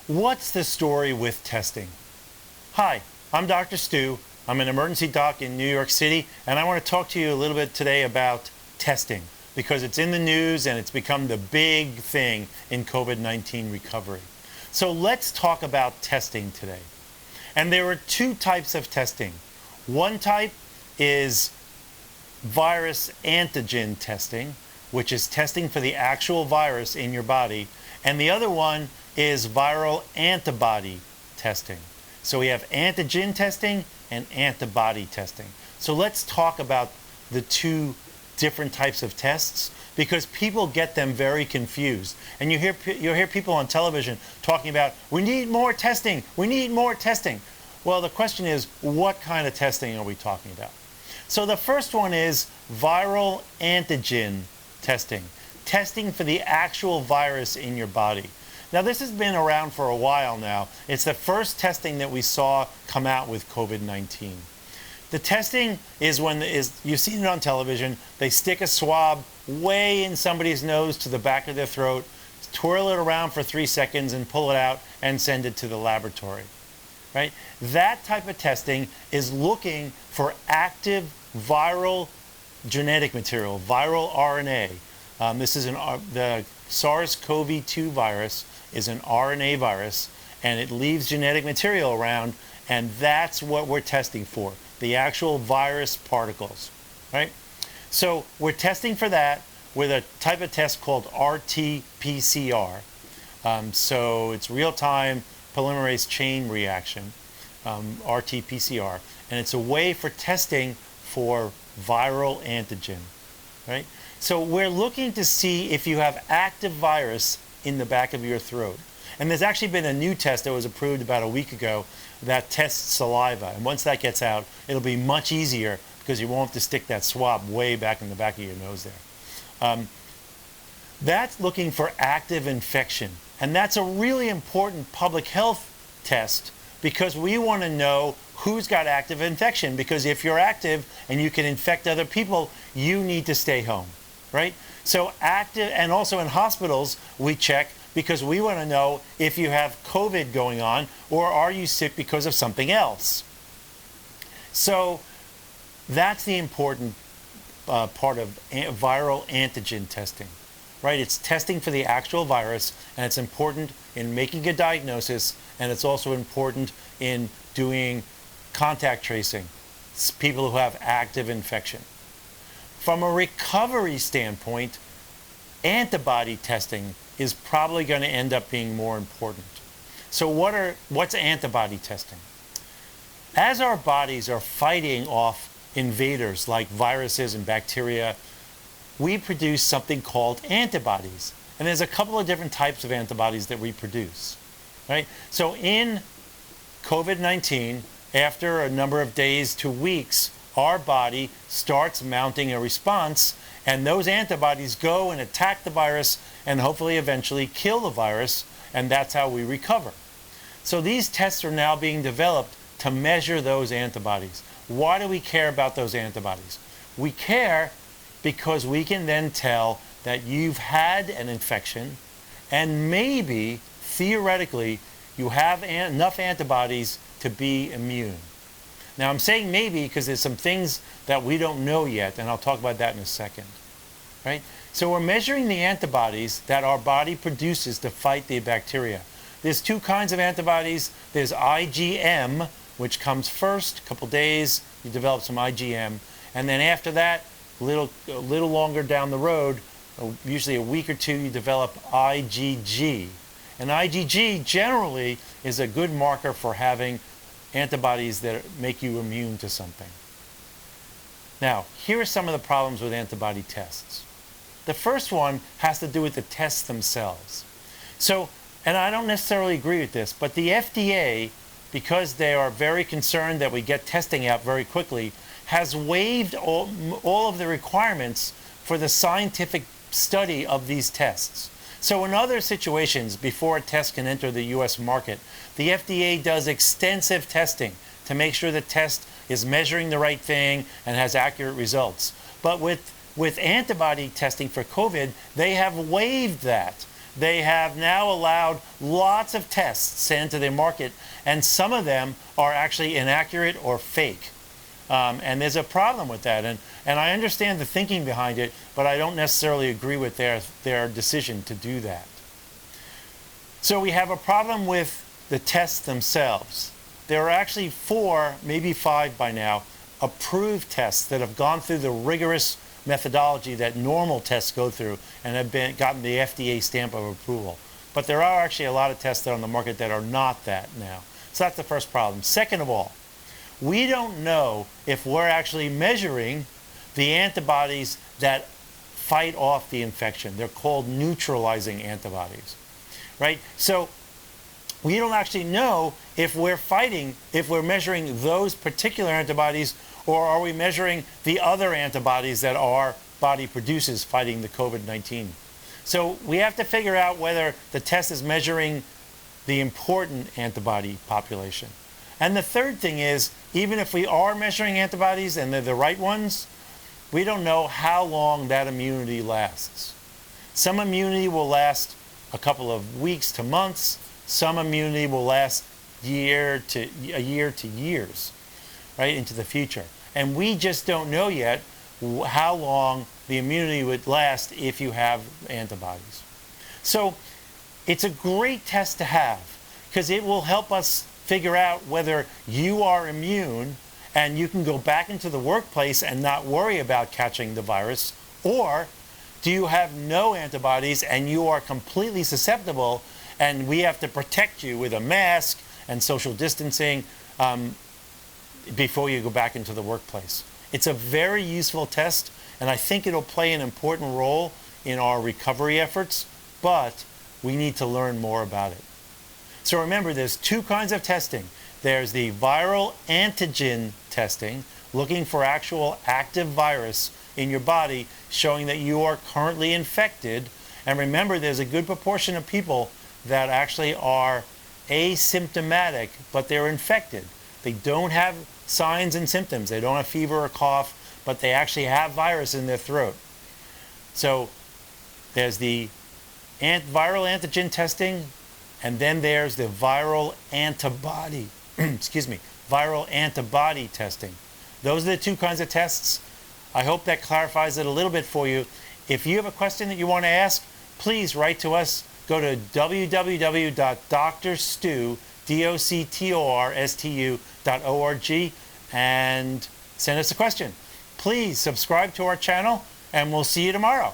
What's the story with testing? Hi, I'm Dr. Stu. I'm an emergency doc in New York City, and I want to talk to you a little bit today about testing because it's in the news and it's become the big thing in COVID-19 recovery. So let's talk about testing today. And there are two types of testing. One type is virus antigen testing, which is testing for the actual virus in your body, and the other one is viral antibody testing. So we have antigen testing and antibody testing. So let's talk about the two different types of tests because people get them very confused. And you'll hear people on television talking about, we need more testing, we need more testing. Well, the question is, what kind of testing are we talking about? So the first one is viral antigen testing, testing for the actual virus in your body. Now, this has been around for a while now. It's the first testing that we saw come out with COVID-19. The testing is you've seen it on television. They stick a swab way in somebody's nose to the back of their throat, twirl it around for 3 seconds and pull it out and send it to the laboratory, right? That type of testing is looking for active viral genetic material, viral RNA. This is the SARS-CoV-2 virus is an RNA virus, and it leaves genetic material around, and that's what we're testing for, the actual virus particles, right? So we're testing for that with a type of test called RT-PCR. So it's real-time polymerase chain reaction, RT-PCR, and it's a way for testing for viral antigen, right? So we're looking to see if you have active virus in the back of your throat. And there's actually been a new test that was approved about a week ago that tests saliva. And once that gets out, it'll be much easier because you won't have to stick that swab way back in the back of your nose there. That's looking for active infection. And that's a really important public health test because we want to know who's got active infection, because if you're active and you can infect other people, you need to stay home, right? So active, and also in hospitals, we check because we want to know if you have COVID going on or are you sick because of something else. So that's the important part of viral antigen testing, right? It's testing for the actual virus, and it's important in making a diagnosis, and it's also important in doing contact tracing, people who have active infection. From a recovery standpoint, antibody testing is probably going to end up being more important. So what's antibody testing? As our bodies are fighting off invaders like viruses and bacteria, we produce something called antibodies. And there's a couple of different types of antibodies that we produce, right? So in COVID-19, after a number of days to weeks, our body starts mounting a response, and those antibodies go and attack the virus and hopefully eventually kill the virus, and that's how we recover. So these tests are now being developed to measure those antibodies. Why do we care about those antibodies? We care because we can then tell that you've had an infection and maybe, theoretically, you have enough antibodies to be immune. Now, I'm saying maybe because there's some things that we don't know yet, and I'll talk about that in a second, right? So we're measuring the antibodies that our body produces to fight the bacteria. There's two kinds of antibodies. There's IgM, which comes first, a couple days, you develop some IgM, and then after that, a little longer down the road, usually a week or two, you develop IgG. And IgG generally is a good marker for having antibodies that make you immune to something. Now, here are some of the problems with antibody tests. The first one has to do with the tests themselves. So, and I don't necessarily agree with this, but the FDA, because they are very concerned that we get testing out very quickly, has waived all of the requirements for the scientific study of these tests. So in other situations, before a test can enter the US market, the FDA does extensive testing to make sure the test is measuring the right thing and has accurate results. But with antibody testing for COVID, they have waived that. they have now allowed lots of tests sent to the market, and some of them are actually inaccurate or fake. And there's a problem with that. And I understand the thinking behind it, but I don't necessarily agree with their decision to do that. So we have a problem with the tests themselves. There are actually 4, maybe 5 by now, approved tests that have gone through the rigorous methodology that normal tests go through and have gotten the FDA stamp of approval. But there are actually a lot of tests that are on the market that are not that now. So that's the first problem. Second of all, we don't know if we're actually measuring the antibodies that fight off the infection. They're called neutralizing antibodies, right? So we don't actually know if we're measuring those particular antibodies, or are we measuring the other antibodies that our body produces fighting the COVID-19. So we have to figure out whether the test is measuring the important antibody population. And the third thing is, even if we are measuring antibodies and they're the right ones, we don't know how long that immunity lasts. Some immunity will last a couple of weeks to months. Some immunity will last a year to years, right, into the future. And we just don't know yet how long the immunity would last if you have antibodies. So it's a great test to have because it will help us figure out whether you are immune and you can go back into the workplace and not worry about catching the virus, or do you have no antibodies and you are completely susceptible and we have to protect you with a mask and social distancing before you go back into the workplace. It's a very useful test, and I think it'll play an important role in our recovery efforts, but we need to learn more about it. So remember, there's 2 kinds of testing. There's the viral antigen testing, looking for actual active virus in your body, showing that you are currently infected. And remember, there's a good proportion of people that actually are asymptomatic, but they're infected. They don't have signs and symptoms. They don't have fever or cough, but they actually have virus in their throat. So there's the viral antigen testing, and then there's the viral antibody, viral antibody testing. Those are the 2 kinds of tests. I hope that clarifies it a little bit for you. If you have a question that you want to ask, please write to us. Go to www.drstu.org and send us a question. Please subscribe to our channel, and we'll see you tomorrow.